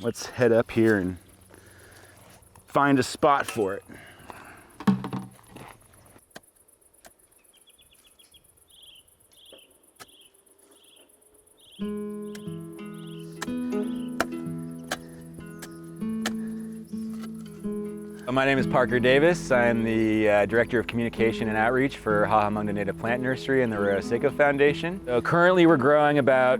let's head up here and find a spot for it. My name is Parker Davis. I'm the Director of Communication and Outreach for Hahamungda Native Plant Nursery and the Rara Seiko Foundation. So currently we're growing about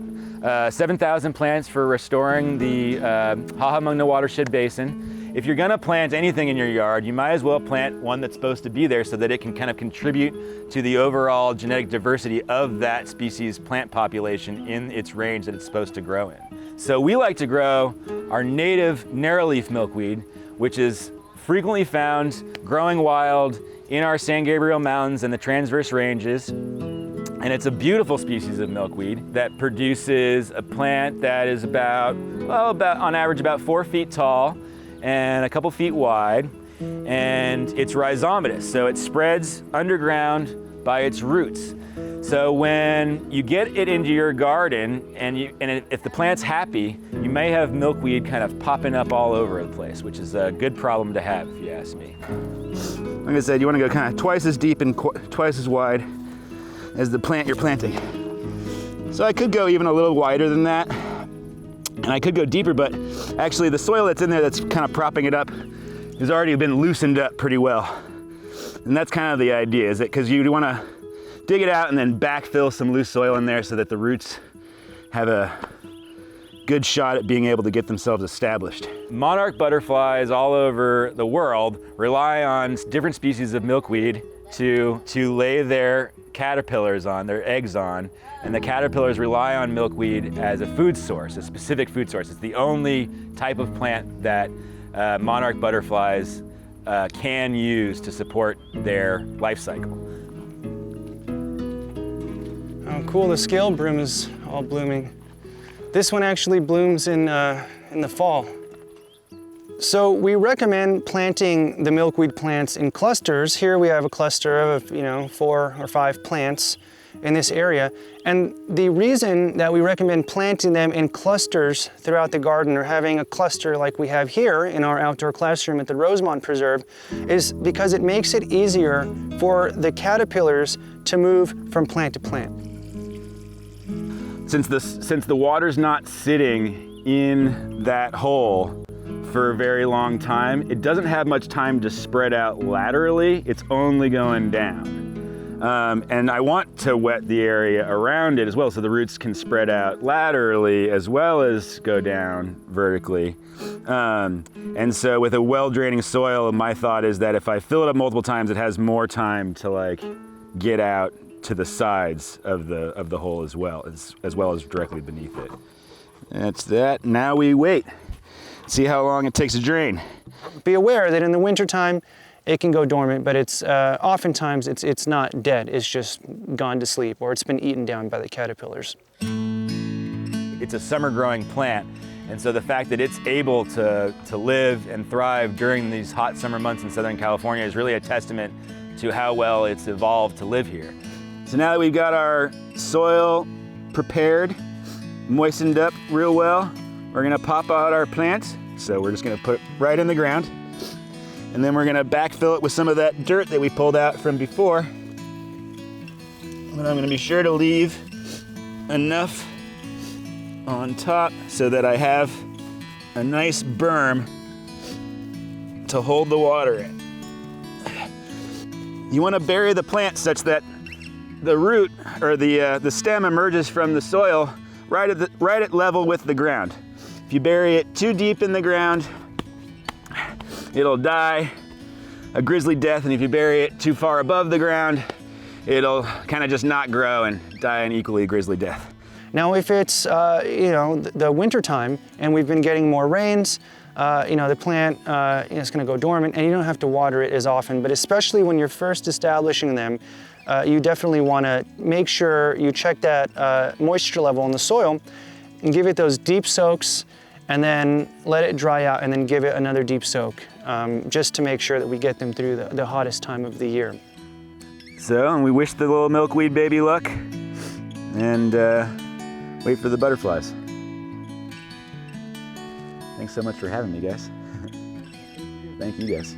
7,000 plants for restoring the Hahamungda watershed basin. If you're gonna plant anything in your yard, you might as well plant one that's supposed to be there so that it can kind of contribute to the overall genetic diversity of that species plant population in its range that it's supposed to grow in. So we like to grow our native narrowleaf milkweed, which is frequently found growing wild in our San Gabriel Mountains and the transverse ranges. And it's a beautiful species of milkweed that produces a plant that is about on average about 4 feet tall and a couple feet wide. And it's rhizomatous, so it spreads underground by its roots. So when you get it into your garden if the plant's happy, you may have milkweed kind of popping up all over the place, which is a good problem to have, if you ask me. Like I said, you want to go kind of twice as deep and twice as wide as the plant you're planting. So I could go even a little wider than that, and I could go deeper, but actually the soil that's in there that's kind of propping it up has already been loosened up pretty well. And that's kind of the idea, is that because you want to dig it out and then backfill some loose soil in there so that the roots have a good shot at being able to get themselves established. Monarch butterflies all over the world rely on different species of milkweed to lay their caterpillars on, their eggs on, and the caterpillars rely on milkweed as a food source, a specific food source. It's the only type of plant that monarch butterflies can use to support their life cycle. Oh, cool, the scale broom is all blooming. This one actually blooms in the fall. So we recommend planting the milkweed plants in clusters. Here we have a cluster of 4 or 5 plants in this area. And the reason that we recommend planting them in clusters throughout the garden, or having a cluster like we have here in our outdoor classroom at the Rosemont Preserve, is because it makes it easier for the caterpillars to move from plant to plant. Since the water's not sitting in that hole for a very long time, it doesn't have much time to spread out laterally. It's only going down. And I want to wet the area around it as well, so the roots can spread out laterally as well as go down vertically. And so with a well-draining soil, my thought is that if I fill it up multiple times, it has more time to get out to the sides of the hole as well as directly beneath it. That's that. Now we wait. See how long it takes to drain. Be aware that in the wintertime, it can go dormant, but it's oftentimes it's not dead. It's just gone to sleep, or it's been eaten down by the caterpillars. It's a summer growing plant, and so the fact that it's able to live and thrive during these hot summer months in Southern California is really a testament to how well it's evolved to live here. So now that we've got our soil prepared, moistened up real well, we're gonna pop out our plants. So we're just gonna put it right in the ground, and then we're gonna backfill it with some of that dirt that we pulled out from before. And I'm gonna be sure to leave enough on top so that I have a nice berm to hold the water in. You wanna bury the plant such that the root or the stem emerges from the soil right at level with the ground. If you bury it too deep in the ground, it'll die a grisly death, and if you bury it too far above the ground, it'll kind of just not grow and die an equally grisly death. Now, if it's the winter time and we've been getting more rains, the plant is going to go dormant, and you don't have to water it as often. But especially when you're first establishing them, you definitely want to make sure you check that moisture level in the soil and give it those deep soaks, and then let it dry out, and then give it another deep soak, just to make sure that we get them through the hottest time of the year. So, and we wish the little milkweed baby luck, and wait for the butterflies. Thanks so much for having me, guys. Thank you, guys.